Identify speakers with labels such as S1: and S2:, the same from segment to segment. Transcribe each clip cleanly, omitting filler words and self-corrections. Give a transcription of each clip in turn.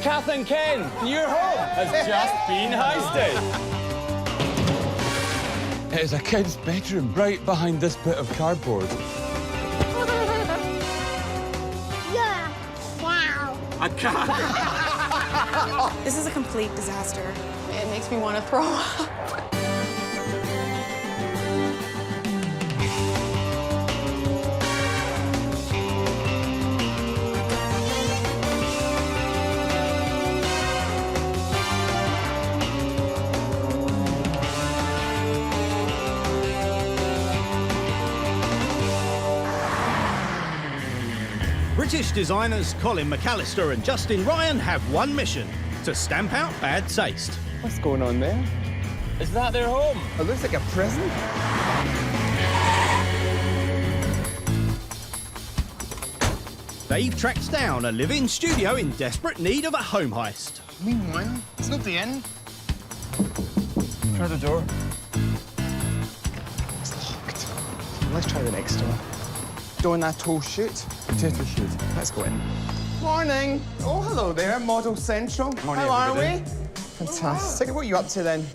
S1: Kath and Ken, your home has just been heisted. It is a kid's bedroom right behind this bit of cardboard.
S2: Yeah. Wow.
S1: A cat.
S3: This is a complete disaster. It makes me want to throw up.
S4: British designers Colin McAllister and Justin Ryan have one mission: to stamp out bad taste.
S5: What's going on there?
S1: Is that their home?
S5: It looks like a prison.
S4: They've tracked down a live-in studio in desperate need of a home heist.
S5: Meanwhile, there's nobody in. Try the door. It's locked. Let's try the next door. Donato shoot. Potato shoot. Let's go in. Morning. Oh, hello there, Model Central.
S1: Morning,
S5: How are
S1: everybody.
S5: we? Fantastic. What are you up to then?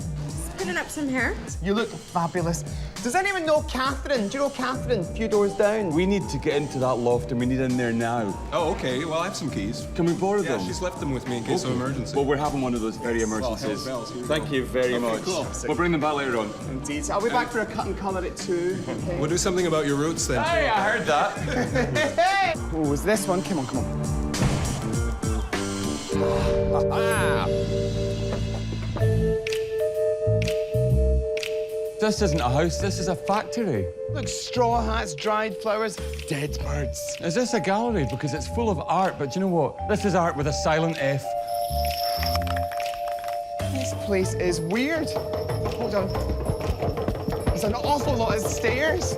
S3: Putting up some hair.
S5: You look fabulous. Does anyone know Catherine? Do you know Catherine? A few doors down.
S1: We need to get into that loft and we need in there now.
S6: Oh, okay. Well, I have some keys.
S1: Can we borrow
S6: Yeah,
S1: them?
S6: she's left them with me in case of emergency.
S1: Well, we're having one of those very emergencies.
S6: Well, hell bells, here we
S1: Thank
S6: go.
S1: you very
S6: Okay,
S1: much.
S6: cool.
S1: We'll bring them back later on.
S5: Indeed. I'll be back for a cut and colour at 2. Okay.
S6: We'll do something about your roots then.
S1: Hey, I heard that.
S5: Hey! Oh, was this one? Come on, come on.
S1: This isn't a house, this is a factory.
S5: Look, straw hats, dried flowers, dead birds.
S1: Is this a gallery? Because it's full of art, but do you know what? This is art with a silent F.
S5: This place is weird. Hold on. There's an awful lot of stairs.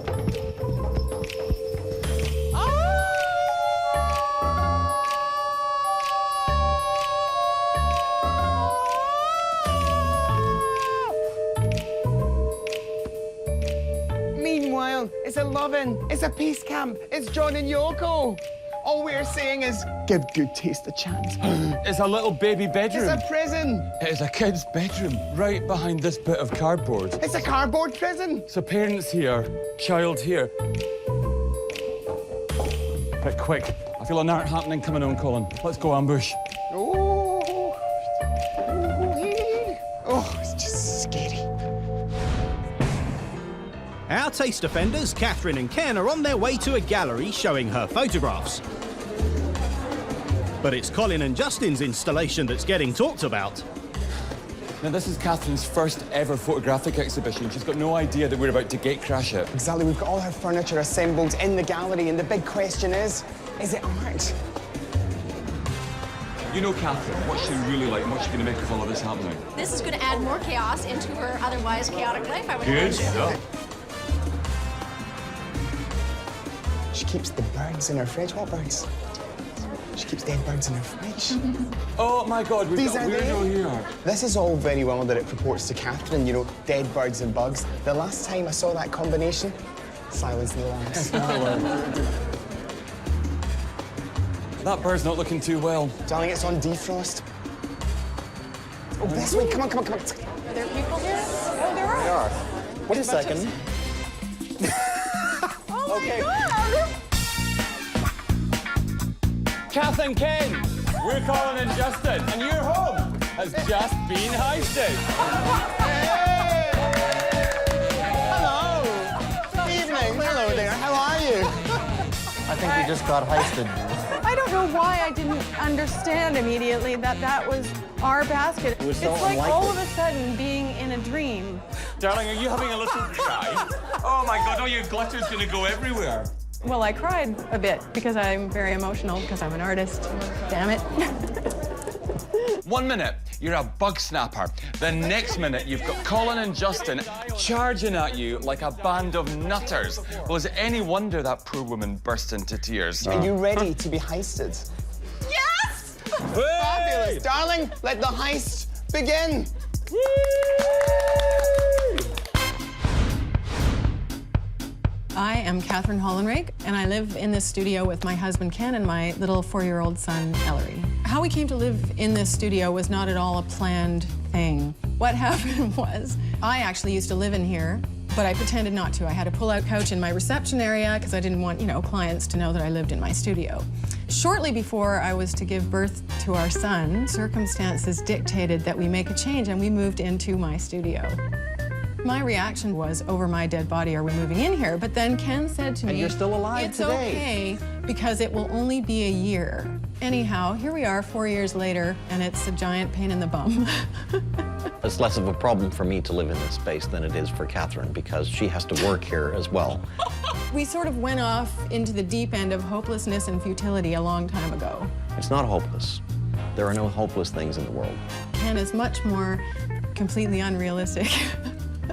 S5: Meanwhile, it's a love-in, it's a peace camp, it's John and Yoko. All we're saying is give good taste a chance.
S1: It's a little baby bedroom.
S5: It's a prison.
S1: It is a kid's bedroom right behind this bit of cardboard.
S5: It's a cardboard prison.
S1: So parents here, child here. Right, quick. I feel an art happening coming on, Colin. Let's go ambush.
S5: Oh, it's just scary.
S4: Our taste offenders, Catherine and Ken, are on their way to a gallery showing her photographs. But it's Colin and Justin's installation that's getting talked about.
S1: Now, this is Catherine's first ever photographic exhibition. She's got no idea that we're about to gatecrash it.
S5: Exactly, we've got all her furniture assembled in the gallery, and the big question is it art?
S1: You know Catherine, what's she really like? What's she going to make of all of this happening?
S2: This is going to add more chaos into her otherwise chaotic life, I would
S1: Good
S2: imagine.
S1: stuff.
S5: She keeps the birds in her fridge. What birds? She keeps dead birds in her fridge.
S1: Oh, my God, we've
S5: These
S1: got a
S5: are
S1: weirdo
S5: they?
S1: here.
S5: This is all very well that it purports to Catherine, you know, dead birds and bugs. The last time I saw that combination, silence in the lambs.
S1: That bird's not looking too well.
S5: Darling, it's on defrost. Oh, this way. Come on, come on, come on.
S3: Are there people here? Oh, there are.
S5: Wait a second.
S3: Oh,
S5: Okay.
S3: my God!
S1: Kath and Ken, we're Colin and Justin, and your home has just been heisted.
S5: Hello. Evening. Hello there. How are you?
S7: I think we just got heisted.
S3: I don't know why I didn't understand immediately that that was our basket.
S7: It was so
S3: it's like
S7: unlikely.
S3: all of a sudden being in a dream.
S1: Darling, are you having a little cry? Oh, my God, all your glitter's going to go everywhere.
S3: Well, I cried a bit because I'm very emotional because I'm an artist. Damn it.
S1: 1 minute, you're a bug snapper. The next minute, you've got Colin and Justin charging at you like a band of nutters. Well, is it any wonder that poor woman burst into tears?
S5: Are you ready to be heisted?
S3: Yes!
S5: Fabulous. Darling, let the heist begin.
S3: I am Catherine Hollenrake, and I live in this studio with my husband Ken and my little 4-year-old son Ellery. How How we came to live in this studio was not at all a planned thing. What happened was, I actually used to live in here, but I pretended not to. I had a pull-out couch in my reception area because I didn't want, clients to know that I lived in my studio. Shortly before I was to give birth to our son, circumstances dictated that we make a change, and we moved into my studio. My reaction was, over my dead body, are we moving in here? But then Ken said to me,
S7: And you're still alive
S3: it's
S7: today.
S3: okay, because it will only be a year. Anyhow, here we are 4 years later, and it's a giant pain in the bum.
S7: It's less of a problem for me to live in this space than it is for Catherine, because she has to work here as well.
S3: We sort of went off into the deep end of hopelessness and futility a long time ago.
S7: It's not hopeless. There are no hopeless things in the world.
S3: Ken is much more completely unrealistic.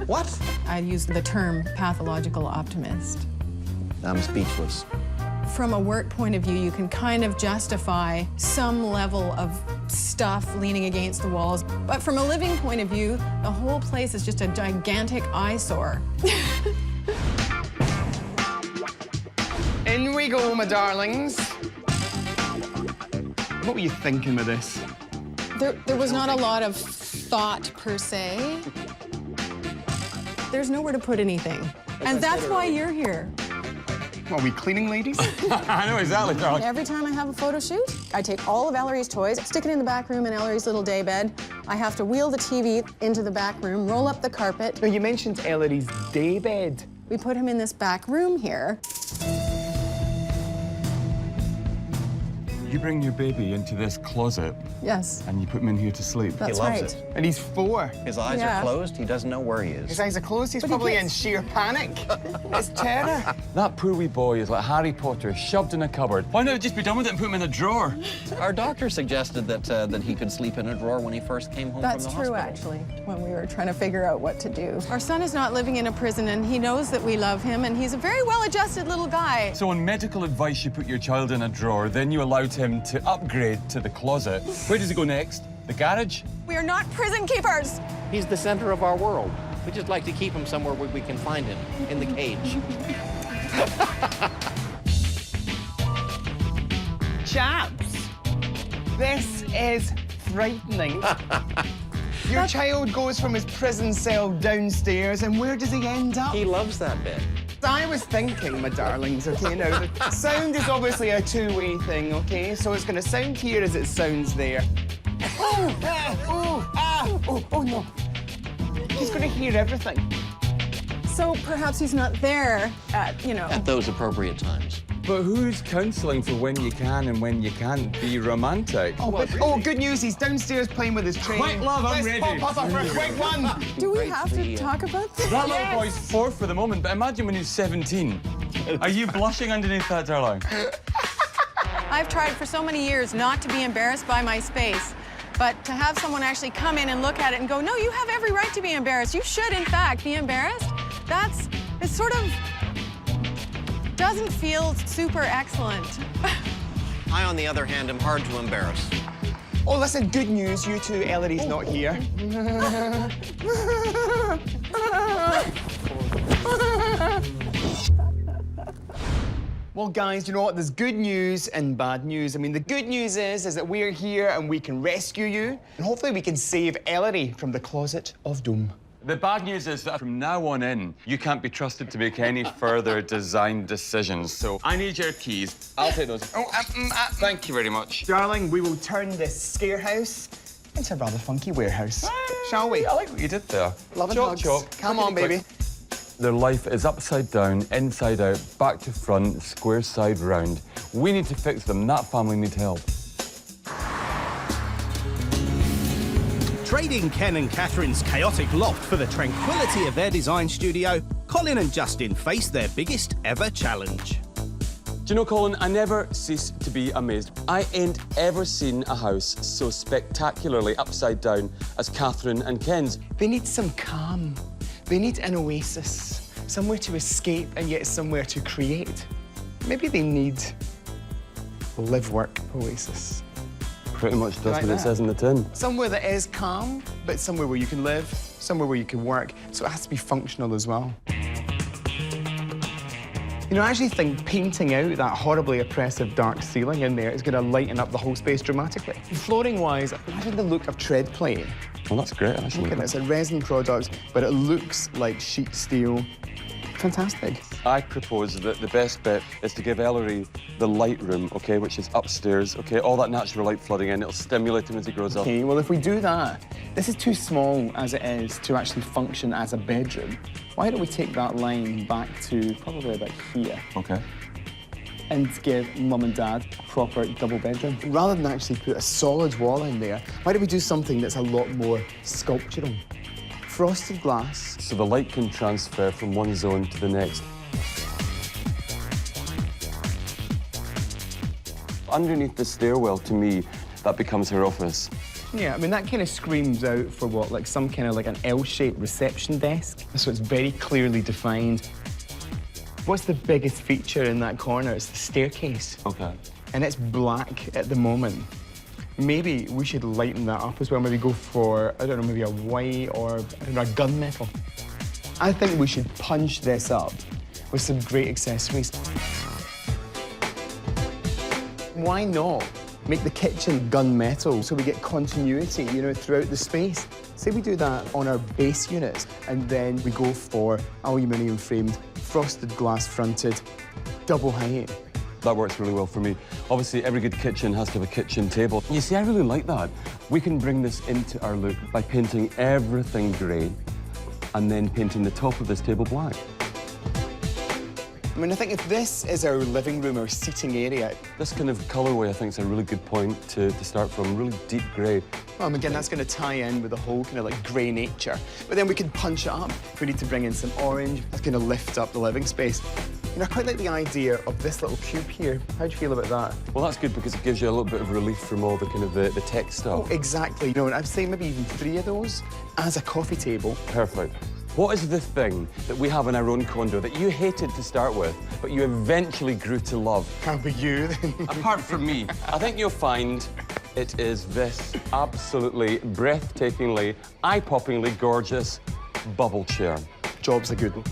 S7: What?
S3: I use the term pathological optimist.
S7: I'm speechless.
S3: From a work point of view, you can kind of justify some level of stuff leaning against the walls. But from a living point of view, the whole place is just a gigantic eyesore.
S5: In we go, my darlings. What were you thinking with this?
S3: There was not a lot of thought, per se. There's nowhere to put anything. And that's why you're here.
S5: Are we cleaning ladies?
S1: I know exactly, darling.
S3: Every time I have a photo shoot, I take all of Ellery's toys, stick it in the back room in Ellery's little day bed. I have to wheel the TV into the back room, roll up the carpet.
S5: Now, you mentioned Ellery's day bed.
S3: We put him in this back room here.
S1: You bring your baby into this closet
S3: Yes,
S1: and you put him in here to sleep.
S3: that's
S7: He loves
S3: right.
S7: it.
S5: And he's 4.
S7: His eyes
S3: Yeah.
S7: are closed. He doesn't know where he
S5: His
S7: is.
S5: eyes are closed. He's
S3: But he
S5: probably in
S3: gets-
S5: sheer panic. It's terror.
S1: That poor wee boy is like Harry Potter, shoved in a cupboard. Why not just be done with it and put him in a drawer?
S7: Our doctor suggested that he could sleep in a drawer when he first came home
S3: That's
S7: from the
S3: true,
S7: hospital.
S3: actually, when we were trying to figure out what to do. Our son is not living in a prison, and he knows that we love him, and he's a very well-adjusted little guy.
S1: So on medical advice, you put your child in a drawer, then you allowed him to upgrade to the closet. Where does he go next? The garage?
S3: We are not prison keepers.
S7: He's the center of our world. We just like to keep him somewhere where we can find him, in the cage.
S5: Chaps, this is frightening. Your child goes from his prison cell downstairs, and where does he end up?
S7: He loves that bit.
S5: I was thinking, my darlings, okay, now, the sound is obviously a two-way thing, okay? So it's gonna sound here as it sounds there. Oh, no. He's gonna hear everything.
S3: So perhaps he's not there at,
S7: At those appropriate times.
S1: But who's counselling for when you can and when you can't be romantic?
S5: Oh, good news, he's downstairs playing with his train.
S1: Quick, love, I'm
S5: Let's
S1: ready.
S5: pop up for a quick one.
S3: Do we
S7: Right,
S3: have to
S7: the,
S3: talk about this?
S1: That little boy's 4 for the moment, but imagine when he's 17. Are you blushing underneath that, darling?
S3: I've tried for so many years not to be embarrassed by my space, but to have someone actually come in and look at it and go, no, you have every right to be embarrassed. You should, in fact, be embarrassed. It sort of doesn't feel super excellent.
S7: I, on the other hand, am hard to embarrass.
S5: Oh, listen, good news, you two, Ellery's not here. Well, guys, you know what? There's good news and bad news. I mean, the good news is that we're here and we can rescue you, and hopefully we can save Ellery from the closet of doom.
S1: The bad news is that from now on in, you can't be trusted to make any further design decisions. So I need your keys. I'll take those. Thank you very much.
S5: Darling, we will turn this scare house into a rather funky warehouse. Shall we?
S1: I like what you did there.
S5: Love and
S1: Chop,
S5: hugs.
S1: chop.
S5: Come on, baby.
S1: Their life is upside down, inside out, back to front, square side round. We need to fix them. That family need help.
S4: Trading Ken and Catherine's chaotic loft for the tranquility of their design studio, Colin and Justin face their biggest ever challenge.
S1: Do you know, Colin, I never cease to be amazed. I ain't ever seen a house so spectacularly upside down as Catherine and Ken's.
S5: They need some calm. They need an oasis. Somewhere to escape and yet somewhere to create. Maybe they need a live-work oasis.
S1: Pretty much does
S5: Like
S1: what it
S5: that.
S1: says in the tin.
S5: Somewhere that is calm, but somewhere where you can live, somewhere where you can work. So it has to be functional as well. You know, I actually think painting out that horribly oppressive dark ceiling in there is going to lighten up the whole space dramatically. Flooring-wise, imagine the look of tread plate.
S1: Well, that's great, actually.
S5: Look at it, it's a resin product, but it looks like sheet steel. Fantastic.
S1: I propose that the best bet is to give Ellery the light room, OK, which is upstairs, OK? All that natural light flooding in, it'll stimulate him as he grows up.
S5: OK, well, if we do that, this is too small as it is to actually function as a bedroom. Why don't we take that line back to probably about here?
S1: OK.
S5: And give Mum and Dad a proper double bedroom. Rather than actually put a solid wall in there, why don't we do something that's a lot more sculptural? Frosted glass.
S1: So the light can transfer from one zone to the next. Underneath the stairwell, to me, that becomes her office.
S5: Yeah, I mean, that kind of screams out for what, like some kind of like an L-shaped reception desk. So it's very clearly defined. What's the biggest feature in that corner? It's the staircase.
S1: OK.
S5: And it's black at the moment. Maybe we should lighten that up as well. Maybe go for, I don't know, maybe a white or, I don't know, a gunmetal. I think we should punch this up with some great accessories. Why not make the kitchen gunmetal so we get continuity, you know, throughout the space? Say we do that on our base units, and then we go for aluminium framed, frosted glass fronted, double height.
S1: That works really well for me. Obviously, every good kitchen has to have a kitchen table. You see, I really like that. We can bring this into our look by painting everything grey and then painting the top of this table black.
S5: I mean, I think if this is our living room, our seating area...
S1: This kind of colourway, I think, is a really good point to start from, really deep grey.
S5: Well, again, that's going to tie in with the whole kind of like grey nature. But then we can punch it up. If we need to bring in some orange, that's going to lift up the living space. You know, I quite like the idea of this little cube here. How do you feel about that?
S1: Well, that's good because it gives you a little bit of relief from all the kind of the tech stuff.
S5: Oh, exactly. You know, and I'd say maybe even 3 of those as a coffee table.
S1: Perfect. What is the thing that we have in our own condo that you hated to start with, but you eventually grew to love?
S5: How about you, then?
S1: Apart from me, I think you'll find it is this absolutely breathtakingly, eye-poppingly gorgeous bubble chair.
S5: Job's a good one.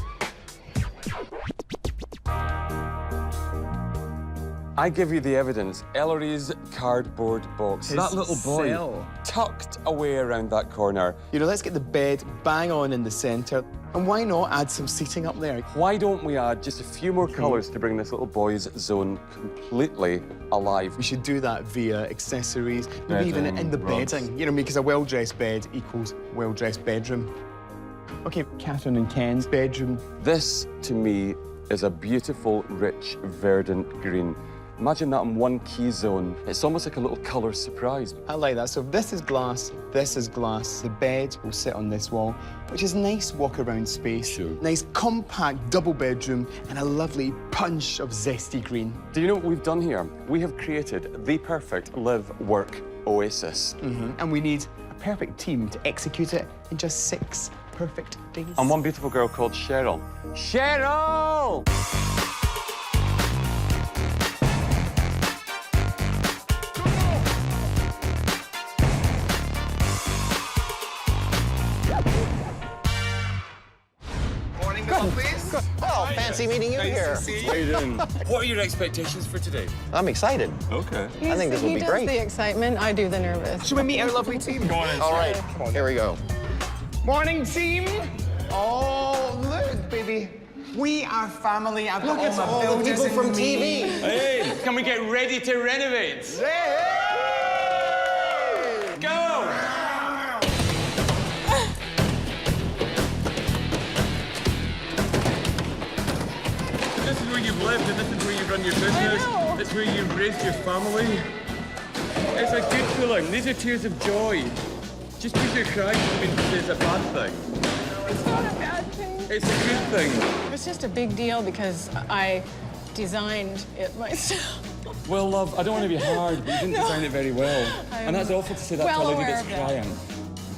S1: I give you the evidence. Ellery's cardboard box.
S5: His
S1: that little boy
S5: cell.
S1: tucked away around that corner.
S5: You know, let's get the bed bang on in the centre. And why not add some seating up there?
S1: Why don't we add just a few more colours to bring this little boy's zone completely alive?
S5: We should do that via accessories, maybe even in the
S1: rugs.
S5: bedding. You know, because a well-dressed bed equals well-dressed bedroom. OK, Catherine and Ken's bedroom.
S1: This, to me, is a beautiful, rich, verdant green. Imagine that in one key zone. It's almost like a little colour surprise.
S5: I like that. So if this is glass, this is glass. The bed will sit on this wall, which is nice walk-around space.
S1: Sure.
S5: Nice, compact, double bedroom, and a lovely punch of zesty green.
S1: Do you know what we've done here? We have created the perfect live-work oasis.
S5: And we need a perfect team to execute it in just 6 perfect days.
S1: And one beautiful girl called Cheryl. Cheryl!
S7: Oh, fancy meeting you here.
S1: How are you doing? What are your expectations for today?
S7: I'm excited.
S1: Okay.
S7: I think this will
S3: he
S7: be
S3: does
S7: great.
S3: the excitement, I do the nervous.
S5: Should we meet our lovely team?
S7: All right, here we go.
S5: Morning, team. Oh, look, baby. We are family. I've got all my
S7: all the
S5: builders
S7: people from
S5: in me.
S7: TV.
S1: Hey, can we get ready to renovate?
S5: Hey!
S1: Go! This is where you've lived and this is where you run your business.
S3: know.
S1: It's where you've raised your family. It's a good feeling. These are tears of joy. Just because you're crying doesn't mean it's a bad thing.
S3: It's not a bad thing.
S1: It's a good thing.
S3: It's just a big deal because I designed it myself.
S1: Well, love, I don't want to be hard, but you didn't design it very well. And that's awful to say that
S3: well
S1: to a lady
S3: aware
S1: that's
S3: of that.
S1: crying.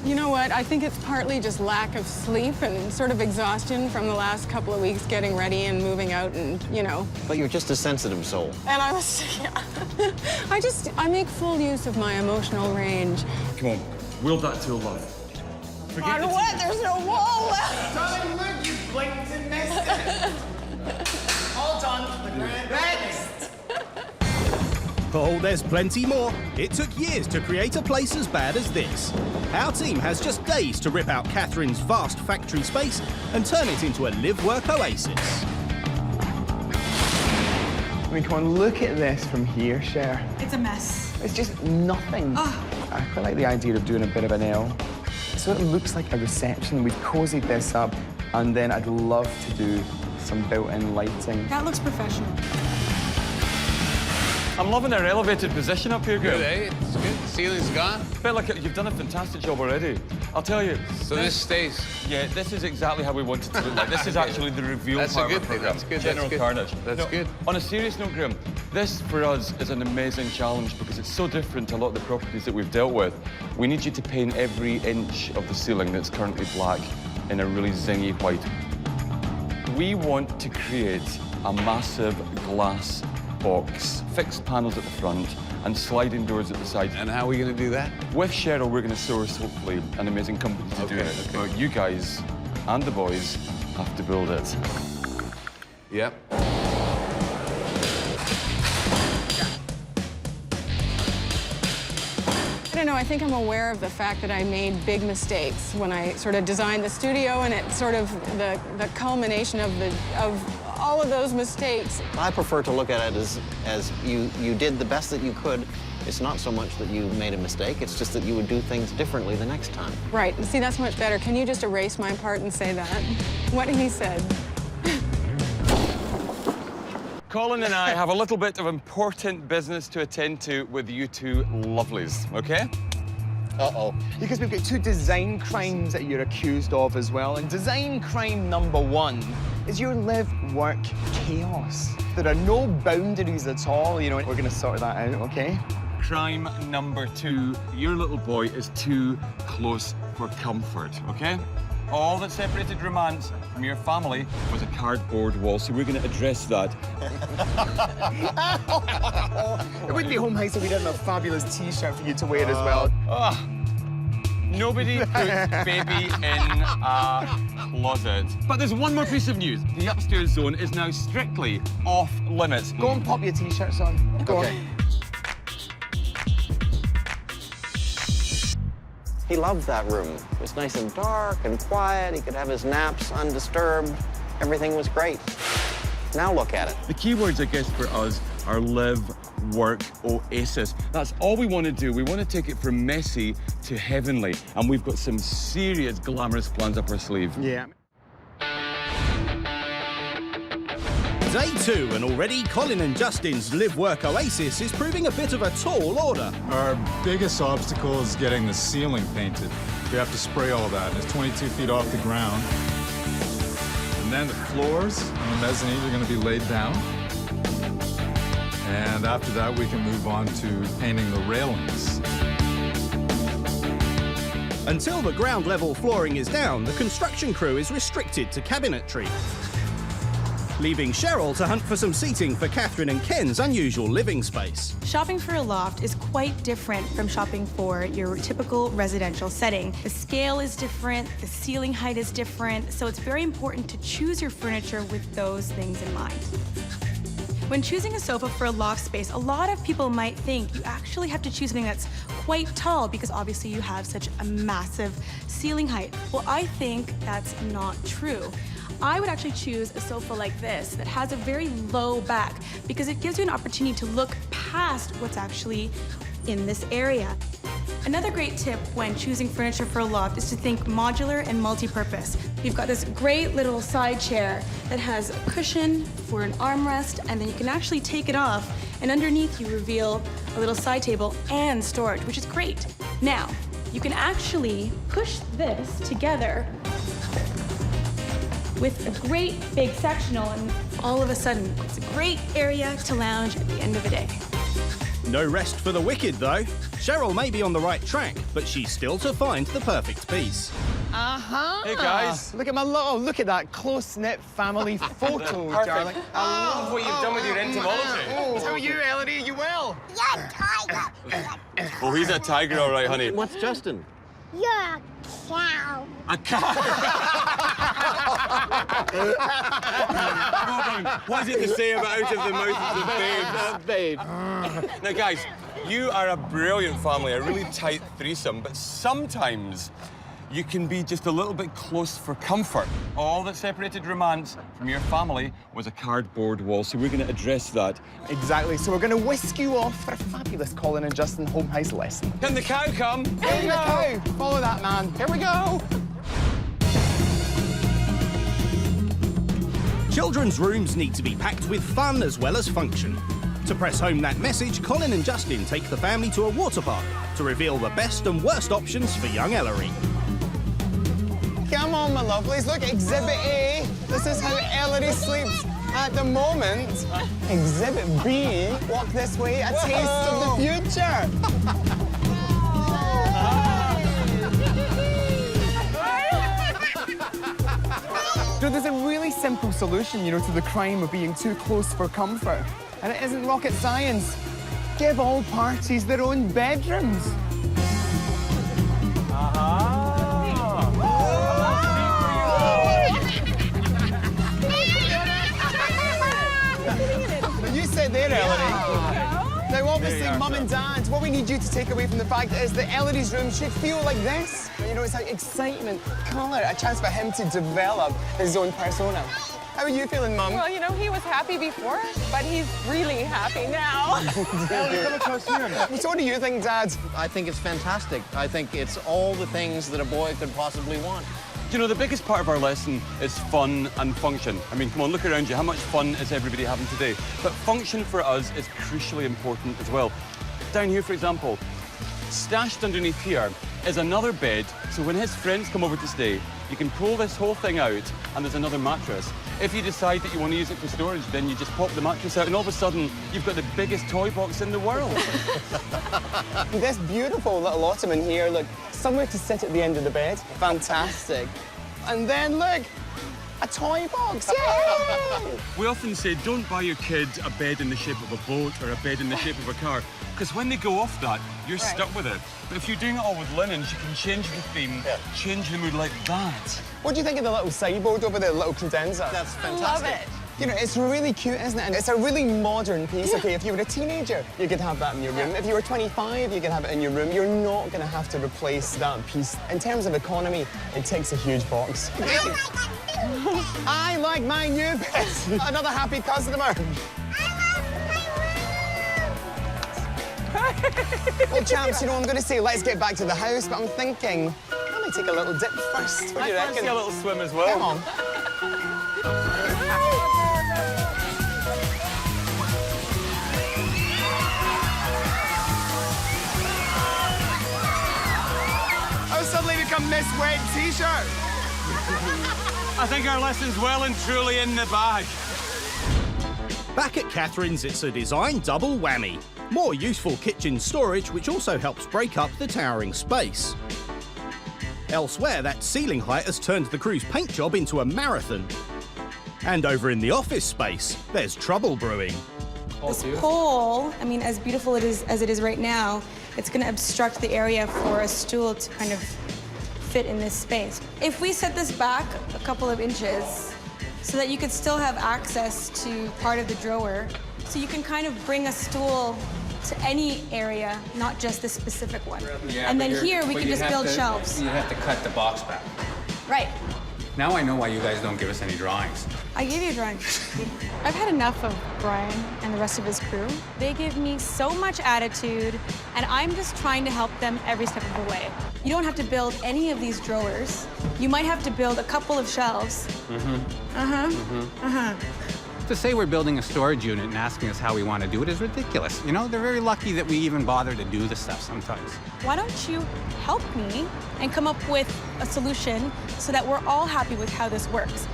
S3: You know what? I think it's partly just lack of sleep and sort of exhaustion from the last couple of weeks getting ready and moving out and, you know.
S7: But you're just a sensitive soul.
S3: And I was, yeah. I make full use of my emotional range.
S1: Come on, will that to a love. Forget
S3: On
S1: the
S3: what? There's no wall left.
S5: Darling, look, you blinked and missed it. All All done. Next.
S4: Oh, there's plenty more. It took years to create a place as bad as this. Our team has just days to rip out Catherine's vast factory space and turn it into a live-work oasis.
S5: I mean, come on, look at this from here, Cher.
S8: It's a mess.
S5: It's just nothing. I quite like the idea of doing a bit of an L. So it looks like a reception. We've cozied this up, and then I'd love to do some built-in lighting.
S8: That looks professional.
S1: I'm loving our elevated position up here,
S9: Good,
S1: Graham.
S9: eh? It's good. The ceiling's gone.
S1: But look, you've done a fantastic job already. I'll tell you.
S9: So this stays.
S1: Yeah, this is exactly how we want it to look like. This is actually the reveal
S9: That's a
S1: part
S9: good
S1: of the
S9: thing.
S1: program.
S9: That's good.
S1: General
S9: That's good.
S1: carnage.
S9: That's good.
S1: On a serious note, Graham, this for us is an amazing challenge because it's so different to a lot of the properties that we've dealt with. We need you to paint every inch of the ceiling that's currently black in a really zingy white. We want to create a massive glass box, fixed panels at the front, and sliding doors at the side.
S9: And how are we going to do that?
S1: With Cheryl, we're going to source, hopefully, an amazing company to do it.
S9: Okay.
S1: But you guys and the boys have to build it.
S9: Yep.
S3: I don't know, I think I'm aware of the fact that I made big mistakes when I sort of designed the studio, and it's sort of the culmination of all of those mistakes.
S7: I prefer to look at it as you did the best that you could. It's not so much that you made a mistake, it's just that you would do things differently the next time.
S3: Right, see, that's much better. Can you just erase my part and say that? What he said.
S1: Colin and I have a little bit of important business to attend to with you two lovelies, okay?
S5: Uh-oh. Because we've got two design crimes that you're accused of as well. And design crime number one is your live-work chaos. There are no boundaries at all, you know. We're gonna sort that out, okay?
S1: Crime number two, your little boy is too close for comfort, okay? All that separated romance from your family was a cardboard wall, so we're going to address that.
S5: It wouldn't be home heist if we didn't have a fabulous T-shirt for you to wear as well.
S1: Nobody puts baby in a closet. But there's one more piece of news. The upstairs zone is now strictly off limits.
S5: Go and pop your T-shirts on. Go on.
S7: He loved that room. It was nice and dark and quiet. He could have his naps undisturbed. Everything was great. Now look at it.
S1: The key words, I guess, for us are live, work, oasis. That's all we want to do. We want to take it from messy to heavenly. And we've got some serious glamorous plans up our sleeve.
S5: Yeah.
S4: Day 2, and already Colin and Justin's live-work oasis is proving a bit of a tall order.
S10: Our biggest obstacle is getting the ceiling painted. We have to spray all that, and it's 22 feet off the ground. And then the floors on the mezzanine are going to be laid down. And after that, we can move on to painting the railings.
S4: Until the ground level flooring is down, the construction crew is restricted to cabinetry, leaving Cheryl to hunt for some seating for Catherine and Ken's unusual living space.
S8: Shopping for a loft is quite different from shopping for your typical residential setting. The scale is different, the ceiling height is different, so it's very important to choose your furniture with those things in mind. When choosing a sofa for a loft space, a lot of people might think you actually have to choose something that's quite tall because obviously you have such a massive ceiling height. Well, I think that's not true. I would actually choose a sofa like this that has a very low back because it gives you an opportunity to look past what's actually in this area. Another great tip when choosing furniture for a loft is to think modular and multi-purpose. You've got this great little side chair that has a cushion for an armrest, and then you can actually take it off, and underneath you reveal a little side table and storage, which is great. Now, you can actually push this together with a great big sectional, and all of a sudden, it's a great area to lounge at the end of the day.
S4: No rest for the wicked, though. Cheryl may be on the right track, but she's still to find the perfect piece.
S5: Uh-huh.
S1: Hey, guys.
S5: Look at my look at that close-knit family photo,
S1: Perfect.
S5: darling.
S1: I love what you've done with your entomology.
S5: How are you, Ellery? You well?
S1: Oh, he's a tiger, all right, honey.
S7: What's Justin?
S11: You're a cow.
S1: A cow? What is it to say about out of the mouths of babes? Now, guys, you are a brilliant family, a really tight threesome, but sometimes you can be just a little bit close for comfort. All that separated romance from your family was a cardboard wall, so we're going to address that.
S5: Exactly, so we're going to whisk you off for a fabulous Colin and Justin home heist lesson.
S1: Can the cow come?
S5: Here we go. Follow that, man. Here we go.
S4: Children's rooms need to be packed with fun as well as function. To press home that message, Colin and Justin take the family to a water park to reveal the best and worst options for young Ellery.
S5: Come on, my lovelies. Look, Exhibit A. This is how Ellery sleeps at the moment. Exhibit B. Walk this way. A taste of the future. So there's a really simple solution, you know, to the crime of being too close for comfort. And it isn't rocket science. Give all parties their own bedrooms. You sit there, Ellery. Now, obviously, Mum and Dad, what we need you to take away from the fact is that Ellery's room should feel like this. You know, it's like excitement, colour, a chance for him to develop his own persona. How are you feeling, Mum?
S12: Well, you know, he was happy before, but he's really happy now.
S5: So what do you think, Dad?
S7: I think it's fantastic. I think it's all the things that a boy could possibly want.
S1: You know, the biggest part of our lesson is fun and function. I mean, come on, look around you. How much fun is everybody having today? But function for us is crucially important as well. Down here, for example, stashed underneath here is another bed, so when his friends come over to stay, you can pull this whole thing out and there's another mattress. If you decide that you want to use it for storage, then you just pop the mattress out and all of a sudden, you've got the biggest toy box in the world.
S5: This beautiful little ottoman here, look, somewhere to sit at the end of the bed. Fantastic. And then, look, a toy box. Yay!
S1: We often say, don't buy your kid a bed in the shape of a boat or a bed in the shape of a car, because when they go off that, you're stuck with it. But if you're doing it all with linens, you can change the theme, change the mood like that.
S5: What do you think of the little sideboard over there, the little credenza?
S7: That's fantastic.
S12: Love it.
S5: You know, it's really cute, isn't it? And it's a really modern piece. Okay, if you were a teenager, you could have that in your room. If you were 25, you could have it in your room. You're not going to have to replace that piece. In terms of economy, it ticks a huge box. I like my new bed. Another happy customer. Well, champs, you know, I'm going to say let's get back to the house, but I'm thinking I might take a little dip first. What do you reckon?
S1: Fancy a little swim as well.
S5: Come on. Oh, suddenly become Miss Wet T-shirt.
S1: I think our lesson's well and truly in the bag.
S4: Back at Catherine's, it's a design double whammy. More useful kitchen storage, which also helps break up the towering space. Elsewhere, that ceiling height has turned the crew's paint job into a marathon. And over in the office space, there's trouble brewing.
S8: This pole, I mean, as beautiful as it is right now, it's going to obstruct the area for a stool to kind of fit in this space. If we set this back a couple of inches so that you could still have access to part of the drawer, so you can kind of bring a stool to any area, not just this specific one.
S9: Yeah,
S8: and then here we can just build shelves.
S9: You have to cut the box back.
S8: Right.
S9: Now I know why you guys don't give us any drawings.
S8: I gave you a drawing.
S13: I've had enough of Brian and the rest of his crew.
S8: They give me so much attitude, and I'm just trying to help them every step of the way. You don't have to build any of these drawers. You might have to build a couple of shelves.
S9: To say we're building a storage unit and asking us how we want to do it is ridiculous. You know, they're very lucky that we even bother to do the stuff sometimes.
S8: Why don't you help me and come up with a solution so that we're all happy with how this works?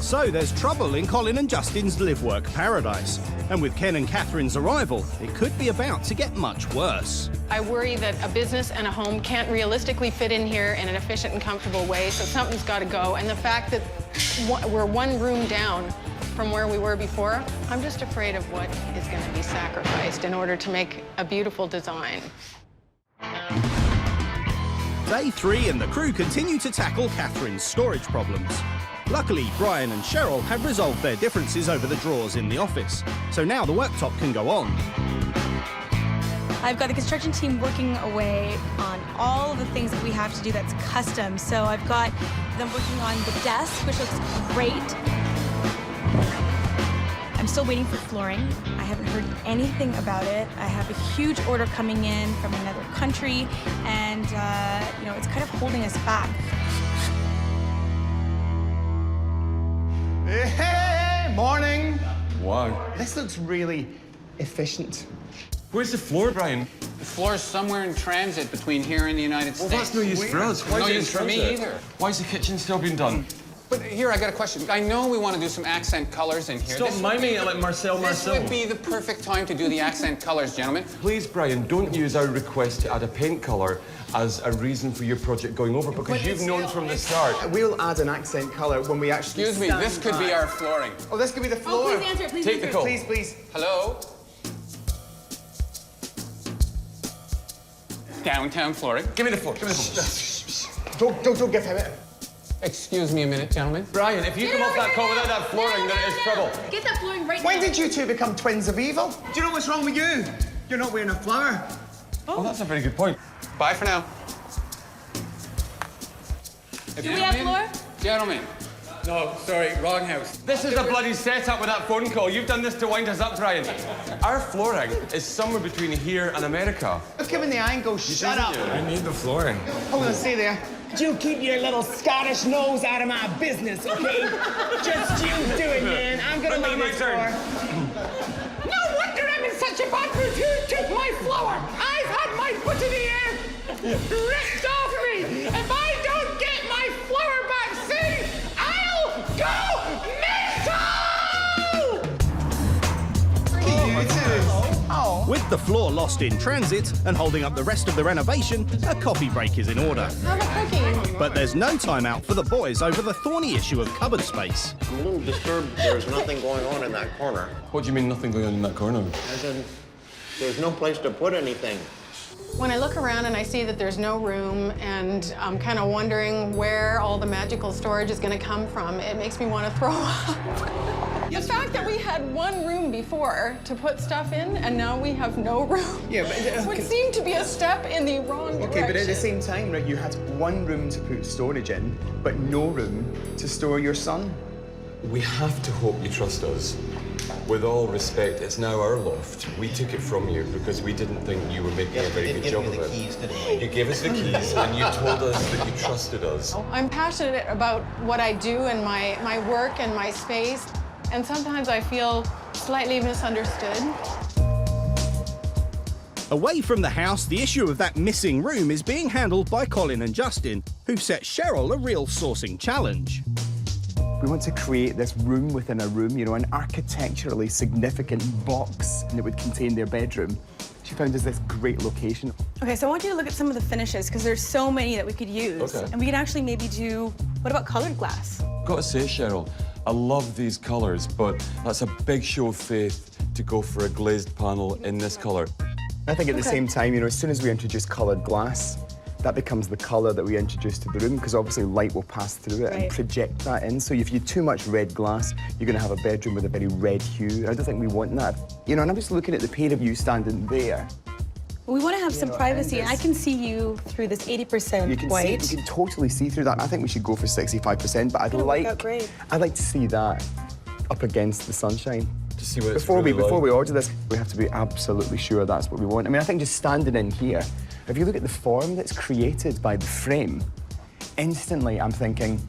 S4: So there's trouble in Colin and Justin's live-work paradise. And with Ken and Catherine's arrival, it could be about to get much worse.
S3: I worry that a business and a home can't realistically fit in here in an efficient and comfortable way, so something's got to go. And the fact that we're one room down from where we were before, I'm just afraid of what is going to be sacrificed. in order to make a beautiful design.
S4: Day 3 and the crew continue to tackle Catherine's storage problems. Luckily, Brian and Cheryl have resolved their differences over the drawers in the office, so now the worktop can go on.
S8: I've got the construction team working away on all of the things that we have to do that's custom. So I've got them working on the desk, which looks great. I'm still waiting for flooring. I haven't heard anything about it. I have a huge order coming in from another country, and you know, it's kind of holding us back.
S5: Hey, morning.
S1: Wow.
S5: This looks really efficient.
S1: Where's the floor, Brian?
S9: The floor's somewhere in transit between here and the United
S1: Well,
S9: States.
S1: that's no use for us. Why
S9: No
S1: is it in
S9: use for me
S1: transit?
S9: either.
S1: Why is the kitchen still being done?
S9: But here, I got a question. I know we want to do some accent colors in here.
S1: Stop miming it like Marcel.
S9: This would be the perfect time to do the accent colors, gentlemen.
S1: Please, Brian, don't use our request to add a paint colour as a reason for your project going over, because you've known from the start.
S5: We'll add an accent colour when we actually
S9: Excuse me, this could be our flooring.
S5: Oh, this could be the floor.
S2: Oh, please answer it, please
S1: Take the
S2: answer
S1: call.
S5: Please, please.
S9: Hello? Downtown flooring.
S1: Give me the floor. Give me the floor.
S5: Don't give him it.
S9: Excuse me a minute, gentlemen.
S1: Brian, if you come off that call without that flooring, there is trouble.
S2: Get that flooring right now.
S5: When did you two become twins of evil? Do you know what's wrong with you? You're not wearing a flower.
S1: Oh, that's a very good point.
S9: Bye for now.
S2: Do we have floor?
S9: Gentlemen. No, sorry, wrong house.
S1: This is a bloody setup with that phone call. You've done this to wind us up, Brian. Our flooring is somewhere between here and America.
S5: Look him in the eye and go, shut up.
S6: I need the flooring.
S5: Hold on, stay there.
S14: You keep your little Scottish nose out of my business, okay? Just you do it, man. I'm gonna leave
S1: my
S14: this
S1: turn.
S14: floor. No wonder I'm in such a bad mood. You took my flower. I've had my foot in the air ripped off me. If I don't get my flower back soon, I'll go mental!
S5: You two. Oh.
S4: With the floor lost in transit and holding up the rest of the renovation, a coffee break is in order.
S3: Have a cookie.
S4: But there's no time out for the boys over the thorny issue of cupboard space.
S7: I'm a little disturbed there's nothing going on in that corner.
S1: What do you mean nothing going on in that corner?
S7: As in, there's no place to put anything.
S3: When I look around and I see that there's no room and I'm kind of wondering where all the magical storage is going to come from, it makes me want to throw up. The fact that we had one room before to put stuff in and now we have no room would seem to be a step in the wrong direction.
S5: Okay, but at the same time, right, you had one room to put storage in, but no room to store your son.
S1: We have to hope you trust us. With all respect, it's now our loft. We took it from you because we didn't think you were making a very good job of it. You gave us the keys and you told us that you trusted us.
S3: I'm passionate about what I do and my work and my space, and sometimes I feel slightly misunderstood.
S4: Away from the house, the issue of that missing room is being handled by Colin and Justin, who've set Cheryl a real sourcing challenge.
S5: We want to create this room within a room, you know, an architecturally significant box that would contain their bedroom. She found us this great location.
S8: Okay, so I want you to look at some of the finishes, because there's so many that we could use.
S1: Okay.
S8: And we could actually maybe do, what about colored glass?
S1: Got to say, Cheryl, I love these colours, but that's a big show of faith to go for a glazed panel in this colour.
S5: I think at the same time, you know, as soon as we introduce coloured glass, that becomes the colour that we introduce to the room, because obviously light will pass through it and project that in. So if you have too much red glass, you're going to have a bedroom with a very red hue. I don't think we want that. You know, and I'm just looking at the pair of you standing there.
S8: We want to have some privacy, and I can see you through this 80%
S5: You can
S8: white.
S5: see, you can totally see through that. I think we should go for 65%, but I'd like to see that up against the sunshine.
S1: To see what it's
S5: Before
S1: really
S5: we order this, we have to be absolutely sure that's what we want. I mean, I think just standing in here, if you look at the form that's created by the frame, instantly I'm thinking,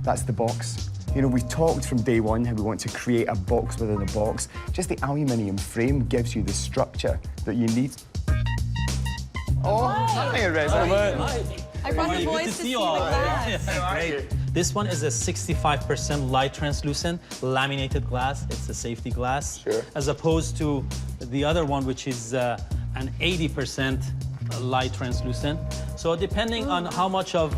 S5: that's the box. You know, we've talked from day one how we want to create a box within a box. Just the aluminium frame gives you the structure that you need. Oh, hi, Reza.
S8: I brought the boys to see the glass.
S15: Great. This one is a 65% light translucent laminated glass. It's a safety glass.
S5: Sure.
S15: As opposed to the other one, which is an 80% light translucent. So depending on how much of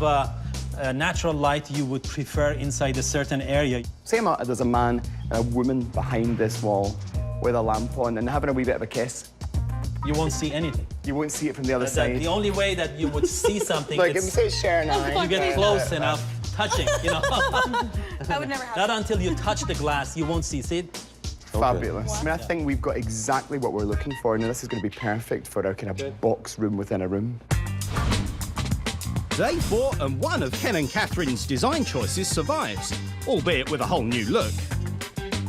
S15: natural light you would prefer inside a certain area.
S5: Say there's a man and a woman behind this wall with a lamp on and having a wee bit of a kiss.
S15: you won't see anything.
S5: You won't see it from the other side.
S15: The only way that you would see something
S5: Look, if you say share an eye.
S15: you get close enough, touching, you know.
S8: That would never happen.
S15: Not until you touch the glass, you won't see it.
S5: Fabulous. I mean, I think we've got exactly what we're looking for. Now, this is going to be perfect for our kind of box room within a room.
S4: Day 4 and one of Ken and Catherine's design choices survives, albeit with a whole new look.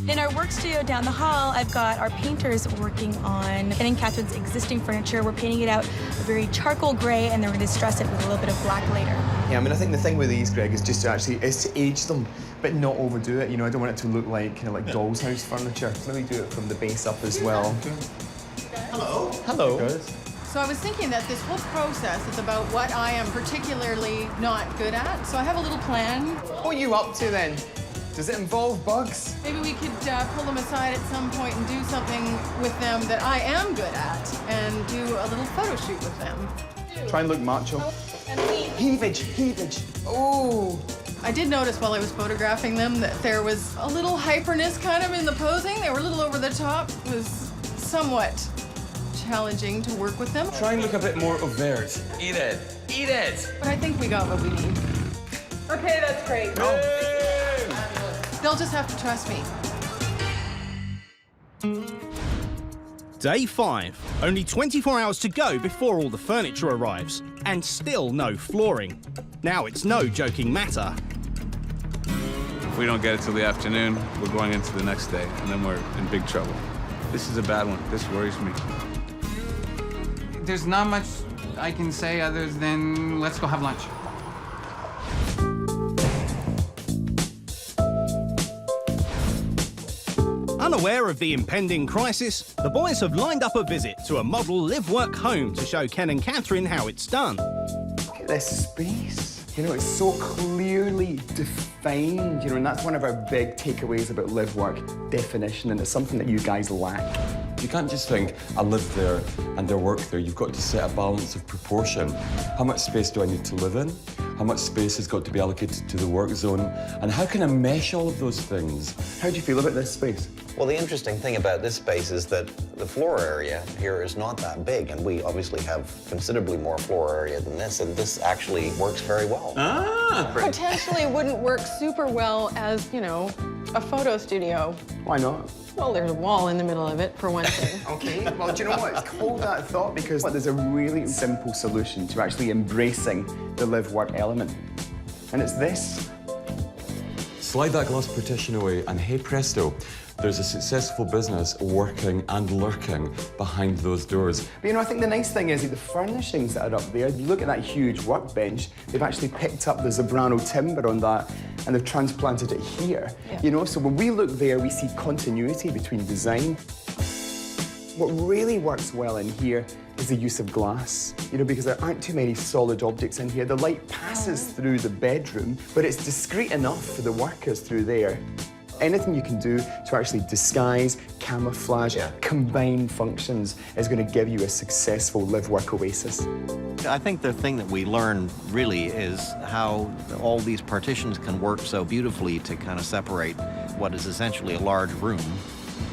S8: In our work studio down the hall, I've got our painters working on Ken and Catherine's existing furniture. We're painting it out a very charcoal gray, and then we're going to distress it with a little bit of black later.
S5: Yeah, I mean, I think the thing with these, Greg, is just to age them, but not overdo it. You know, I don't want it to look like kind of like doll's house furniture. Maybe do it from the base up as well.
S3: Hello.
S5: Hello.
S3: So I was thinking that this whole process is about what I am particularly not good at. So I have a little plan.
S5: What are you up to then? Does it involve bugs?
S3: Maybe we could pull them aside at some point and do something with them that I am good at and do a little photo shoot with them.
S5: Try and look macho. Heavage. Oh.
S3: I did notice while I was photographing them that there was a little hyperness kind of in the posing. They were a little over the top. It was somewhat challenging to work with them.
S1: Try and look a bit more overt. Eat it. Eat it.
S3: But I think we got what we need.
S12: Okay, that's great.
S3: They'll just have to trust me.
S4: Day 5. Only 24 hours to go before all the furniture arrives. And still no flooring. Now it's no joking matter.
S6: If we don't get it till the afternoon, we're going into the next day, and then we're in big trouble. This is a bad one. This worries me.
S9: There's not much I can say other than let's go have lunch.
S4: Unaware of the impending crisis, the boys have lined up a visit to a model live-work home to show Ken and Catherine how it's done.
S5: Look at this space. You know, it's so clearly defined, you know, and that's one of our big takeaways about live-work definition, and it's something that you guys lack.
S1: You can't just think, I live there and I work there. You've got to set a balance of proportion. How much space do I need to live in? How much space has got to be allocated to the work zone? And how can I mesh all of those things?
S5: How do you feel about this space?
S7: Well, the interesting thing about this space is that the floor area here is not that big, and we obviously have considerably more floor area than this, and this actually works very well.
S12: Potentially wouldn't work super well as, you know, a photo studio.
S5: Why not?
S12: Well, there's a wall in the middle of it, for one thing.
S5: Okay, well, do you know what? Hold that thought, because there's a really simple solution to actually embracing the live-work element, and it's this.
S1: Slide that glass partition away and hey presto, there's a successful business working and lurking behind those doors.
S5: But you know, I think the nice thing is that the furnishings that are up there, look at that huge workbench, they've actually picked up the Zebrano timber on that and they've transplanted it here. Yeah. You know, so when we look there, we see continuity between design. What really works well in here is the use of glass, you know, because there aren't too many solid objects in here. The light passes through the bedroom, but it's discreet enough for the workers through there. Anything you can do to actually disguise, camouflage, combine functions is going to give you a successful live-work oasis.
S16: I think the thing that we learn really is how all these partitions can work so beautifully to kind of separate what is essentially a large room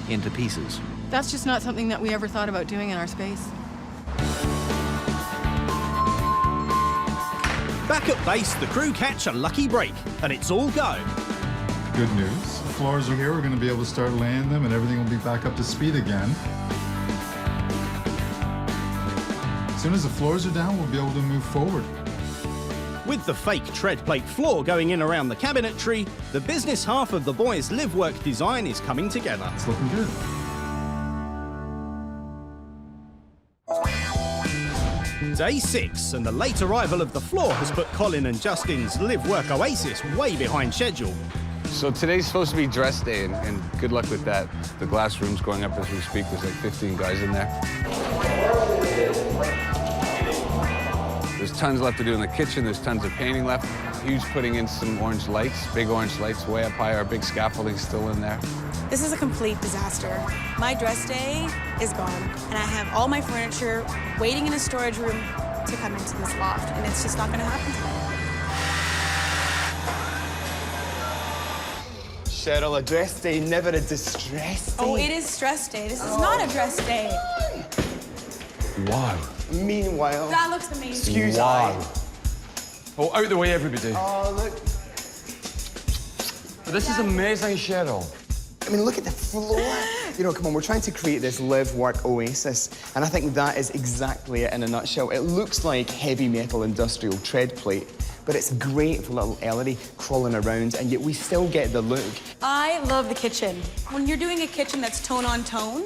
S16: into pieces.
S3: That's just not something that we ever thought about doing in our space.
S4: Back at base, the crew catch a lucky break, and it's all go.
S10: Good news. The floors are here. We're going to be able to start laying them, and everything will be back up to speed again. As soon as the floors are down, we'll be able to move forward.
S4: With the fake tread plate floor going in around the cabinetry, the business half of the boys' live-work design is coming together.
S10: It's looking good.
S4: Day 6, and the late arrival of the floor has put Colin and Justin's live-work oasis way behind schedule.
S6: So today's supposed to be dress day, and good luck with that. The glass room's going up as we speak. There's like 15 guys in there. There's tons left to do in the kitchen. There's tons of painting left. Hugh's putting in some orange lights, big orange lights way up high. Our big scaffolding's still in there.
S8: This is a complete disaster. My dress day is gone, and I have all my furniture waiting in a storage room to come into this loft, and it's just not going to happen today.
S5: Cheryl, a dress day, never a distress day.
S8: Oh, it is stress day. This is not a dress day.
S1: Wow.
S5: Meanwhile...
S8: That looks amazing.
S5: Excuse
S1: Wow.
S5: me.
S1: Oh, out the way, everybody.
S5: Oh, look.
S1: This is amazing, Cheryl.
S5: I mean, look at the floor. You know, come on, we're trying to create this live-work oasis, and I think that is exactly it in a nutshell. It looks like heavy metal industrial tread plate, but it's great for little Ellery crawling around, and yet we still get the look.
S8: I love the kitchen. When you're doing a kitchen that's tone on tone,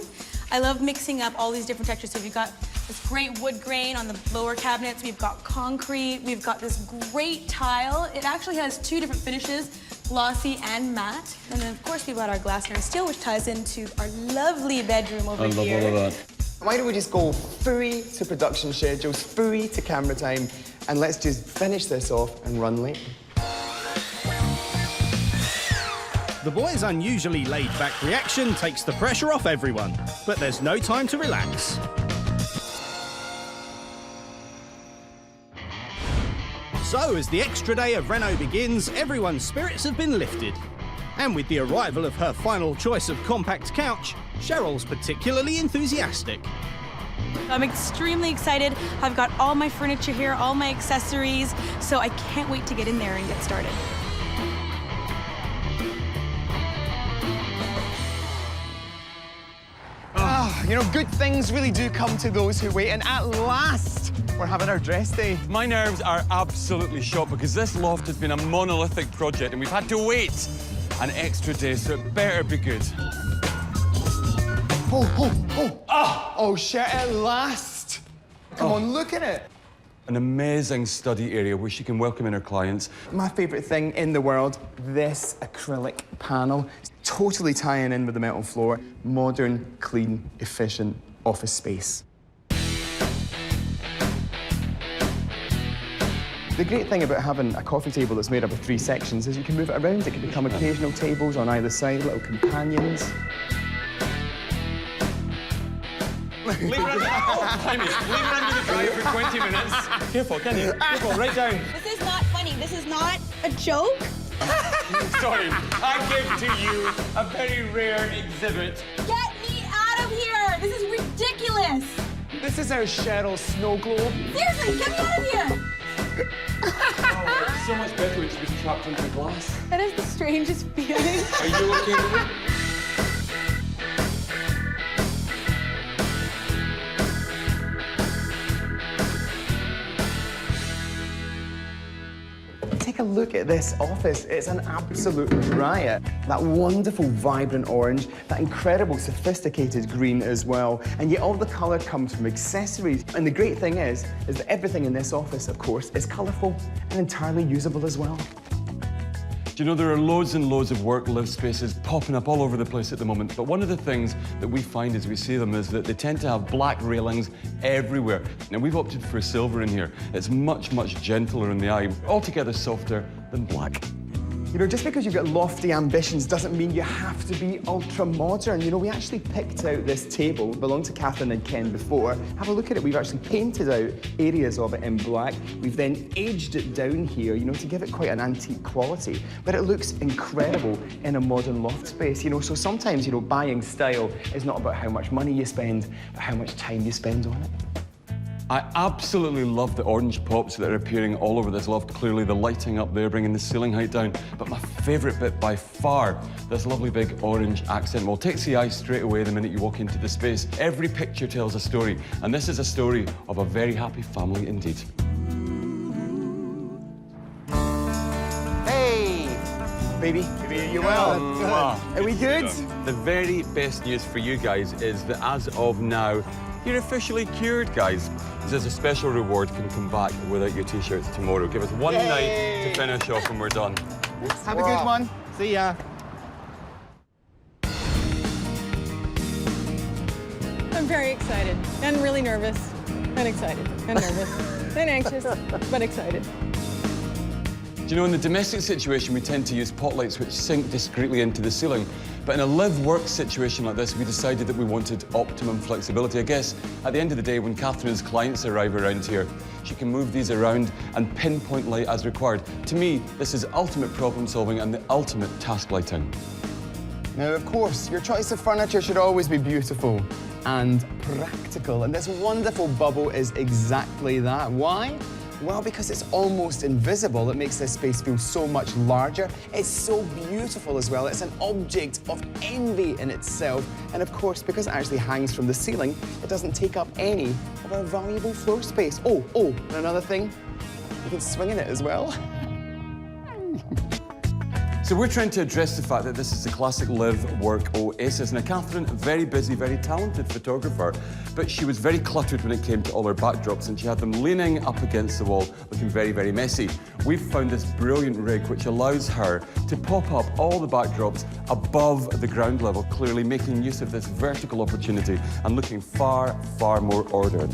S8: I love mixing up all these different textures. So we've got this great wood grain on the lower cabinets, we've got concrete, we've got this great tile. It actually has two different finishes, glossy and matte. And then, of course, we've got our glass and steel, which ties into our lovely bedroom over here.
S1: I love all of that.
S5: Why don't we just go free to production schedules, free to camera time, and let's just finish this off and run late.
S4: The boys' unusually laid-back reaction takes the pressure off everyone, but there's no time to relax. So, as the extra day of Reno begins, everyone's spirits have been lifted. And with the arrival of her final choice of compact couch, Cheryl's particularly enthusiastic.
S8: I'm extremely excited. I've got all my furniture here, all my accessories, so I can't wait to get in there and get started.
S5: You know, good things really do come to those who wait, and at last, we're having our dress day.
S1: My nerves are absolutely shot because this loft has been a monolithic project and we've had to wait an extra day, so it better be good.
S5: Oh, shit, at last. Come on, look at it.
S1: An amazing study area where she can welcome in her clients.
S5: My favourite thing in the world, this acrylic panel. Totally tying in with the metal floor. Modern, clean, efficient office space. The great thing about having a coffee table that's made up of 3 sections is you can move it around. It can become occasional tables on either side, little companions.
S1: Leave it under the drive for 20 minutes. Careful, can you? Careful, right down.
S11: This is not funny. This is not a joke.
S1: Sorry, I give to you a very rare exhibit.
S11: Get me out of here. This is ridiculous.
S5: This is our Cheryl snow globe.
S11: Seriously, get me out of here.
S1: Oh, it's so much better when she was trapped into glass.
S12: That is the strangest feeling.
S1: Are you okay with it?
S5: Take a look at this office. It's an absolute riot. That wonderful, vibrant orange, that incredible, sophisticated green as well. And yet all the colour comes from accessories. And the great thing is that everything in this office, of course, is colourful and entirely usable as well.
S1: Do you know, there are loads and loads of work live spaces popping up all over the place at the moment, but one of the things that we find as we see them is that they tend to have black railings everywhere. Now, we've opted for silver in here. It's much, much gentler in the eye, altogether softer than black.
S5: You know, just because you've got lofty ambitions doesn't mean you have to be ultra-modern. You know, we actually picked out this table, belonged to Catherine and Ken before. Have a look at it. We've actually painted out areas of it in black. We've then aged it down here, you know, to give it quite an antique quality. But it looks incredible in a modern loft space, you know. So sometimes, you know, buying style is not about how much money you spend, but how much time you spend on it.
S1: I absolutely love the orange pops that are appearing all over this loft. Clearly, the lighting up there, bringing the ceiling height down. But my favourite bit by far, this lovely big orange accent wall, takes the eye straight away the minute you walk into the space. Every picture tells a story, and this is a story of a very happy family indeed.
S5: Hey, baby, are you well? Are we good?
S1: The very best news for you guys is that as of now, you're officially cured, guys. There's a special reward can come back without your T-shirts tomorrow. Give us one night to finish off and we're done.
S5: Have a good one. See ya.
S12: I'm very excited and really nervous and excited and nervous and anxious, but excited.
S1: Do you know, in the domestic situation, we tend to use pot lights which sink discreetly into the ceiling. But in a live-work situation like this, we decided that we wanted optimum flexibility. I guess, at the end of the day, when Catherine's clients arrive around here, she can move these around and pinpoint light as required. To me, this is ultimate problem solving and the ultimate task lighting.
S5: Now, of course, your choice of furniture should always be beautiful and practical, and this wonderful bubble is exactly that. Why? Well, because it's almost invisible, it makes this space feel so much larger. It's so beautiful as well. It's an object of envy in itself. And of course, because it actually hangs from the ceiling, it doesn't take up any of our valuable floor space. Oh, and another thing, you can swing in it as well.
S1: So we're trying to address the fact that this is a classic live-work oasis. Now, Catherine, very busy, very talented photographer, but she was very cluttered when it came to all her backdrops, and she had them leaning up against the wall, looking very, very messy. We've found this brilliant rig which allows her to pop up all the backdrops above the ground level, clearly making use of this vertical opportunity and looking far, far more ordered.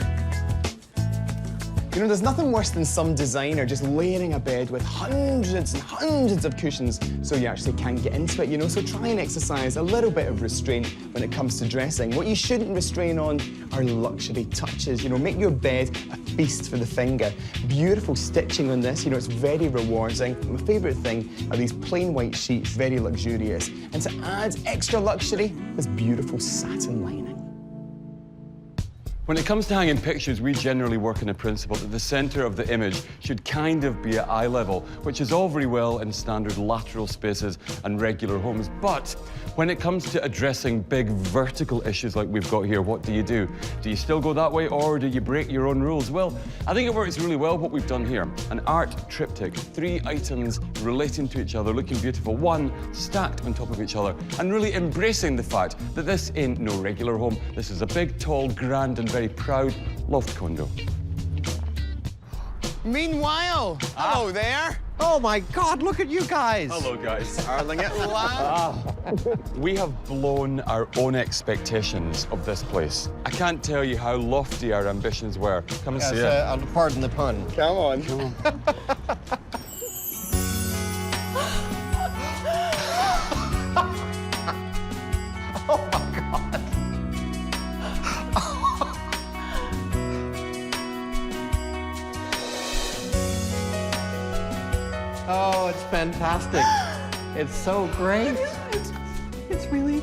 S5: You know, there's nothing worse than some designer just layering a bed with hundreds and hundreds of cushions so you actually can't get into it, you know? So try and exercise a little bit of restraint when it comes to dressing. What you shouldn't restrain on are luxury touches. You know, make your bed a feast for the finger. Beautiful stitching on this, you know, it's very rewarding. My favorite thing are these plain white sheets, very luxurious. And to add extra luxury, this beautiful satin lining.
S1: When it comes to hanging pictures, we generally work on a principle that the center of the image should kind of be at eye level, which is all very well in standard lateral spaces and regular homes. But when it comes to addressing big vertical issues like we've got here, what do you do? Do you still go that way, or do you break your own rules? Well, I think it works really well what we've done here. An art triptych, 3 items relating to each other, looking beautiful, one stacked on top of each other, and really embracing the fact that this ain't no regular home. This is a big, tall, grand, and very proud loft condo.
S5: Meanwhile, hello there.
S16: Oh my God, look at you guys.
S1: Hello, guys.
S5: Darling it, lad.
S1: We have blown our own expectations of this place. I can't tell you how lofty our ambitions were. Come and see it.
S16: Pardon the pun.
S5: Come on.
S16: Oh my God. Oh, it's fantastic. It's so great.
S3: It's really...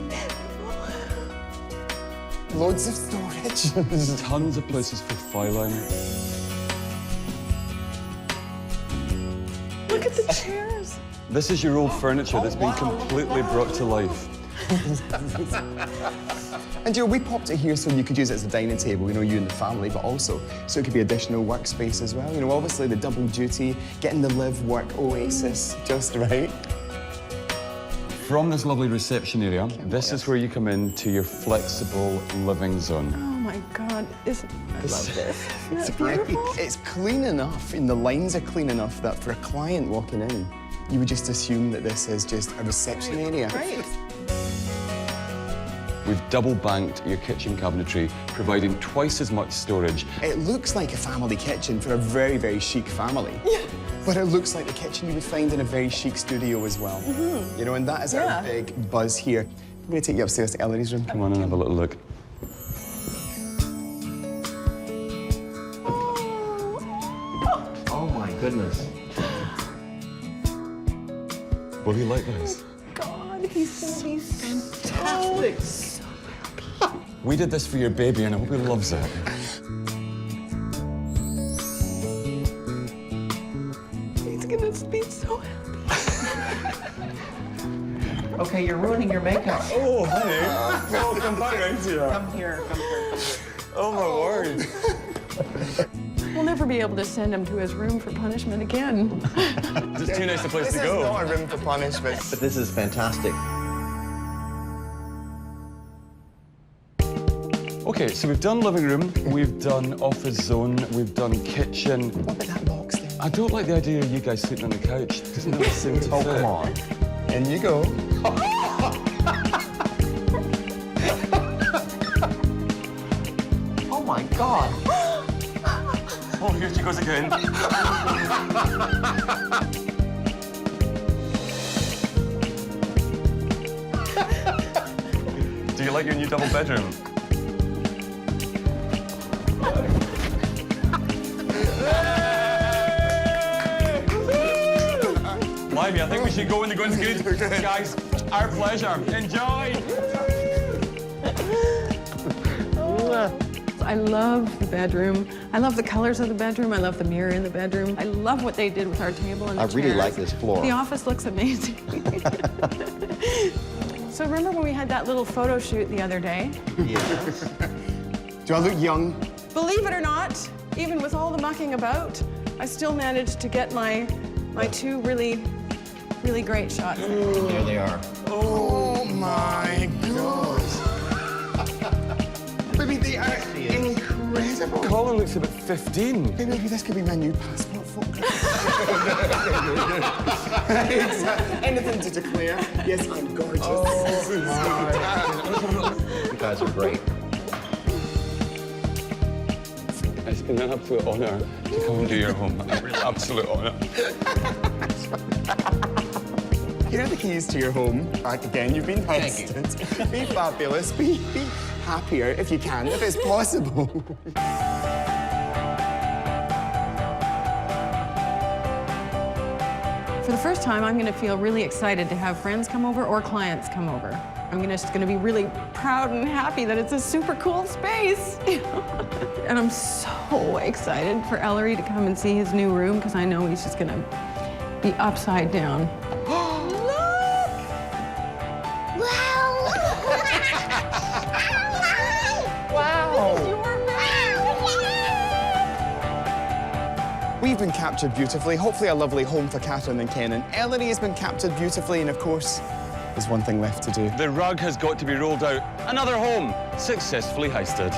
S5: Loads of storage.
S1: Tons of places for filing.
S3: Look at the chairs.
S1: This is your old furniture that's been completely brought to life.
S5: And you know, we popped it here so you could use it as a dining table, you know, you and the family, but also so it could be additional workspace as well. You know, obviously the double duty, getting the live-work oasis just right.
S1: From this lovely reception area, this is where you come into your flexible living zone.
S3: Oh my God, I love this.
S5: It's great. It's clean enough, and the lines are clean enough that for a client walking in, you would just assume that this is just a reception area.
S3: Right.
S1: We've double banked your kitchen cabinetry, providing twice as much storage.
S5: It looks like a family kitchen for a very, very chic family. Yeah. But it looks like the kitchen you would find in a very chic studio as well. You know, and that is our big buzz here. I'm going to take you upstairs to Ellery's room.
S1: Come on and have a little look.
S16: Oh my goodness.
S1: What do you like, guys?
S3: God, he's gonna be
S16: Fantastic.
S1: We did this for your baby, and I hope he loves it.
S3: He's gonna be so happy.
S16: Okay, you're ruining your makeup.
S1: Oh, honey. No, come back right here.
S16: Come here, come here.
S1: Oh, my word.
S3: We'll never be able to send him to his room for punishment again.
S1: It's too nice a place to
S5: This
S1: go.
S5: is not a room for punishment.
S16: But this is fantastic.
S1: Okay, so we've done living room, we've done office zone, we've done kitchen.
S5: What about that box there?
S1: I don't like the idea of you guys sitting on the couch. It doesn't really seem to fit.
S16: Come on.
S5: In you go.
S16: Oh my God.
S1: Oh, here she goes again. Do you like your new double bedroom? Limey, I think we should go when the gun's good. Guys, Our pleasure. Enjoy.
S3: I love the bedroom. I love the colors of the bedroom. I love the mirror in the bedroom. I love what they did with our table and the
S16: I really
S3: chairs.
S16: like this floor.
S3: The office looks amazing. So remember when we had that little photo shoot the other day?
S16: Yes.
S5: Do I look young?
S3: Believe it or not, even with all the mucking about, I still managed to get my two really great shots.
S16: There they are.
S5: Oh my gosh. Baby, they are incredible.
S1: Colin looks about 15.
S5: Maybe this could be my new passport photograph. Anything to declare? Yes, I'm gorgeous.
S16: You guys are great.
S1: It's been an absolute honour to come into your home. An absolute honour.
S5: Here are the keys to your home. Back again, you've been heisted. Be fabulous. Be happier if you can, if it's possible.
S3: For the first time, I'm going to feel really excited to have friends come over or clients come over. I'm just going to be really proud and happy that it's a super cool space. And I'm so excited for Ellery to come and see his new room because I know he's just going to be upside down.
S5: We've been captured beautifully. Hopefully a lovely home for Catherine and Ken. And Ellery has been captured beautifully. And of course, there's one thing left to do.
S1: The rug has got to be rolled out. Another home successfully heisted.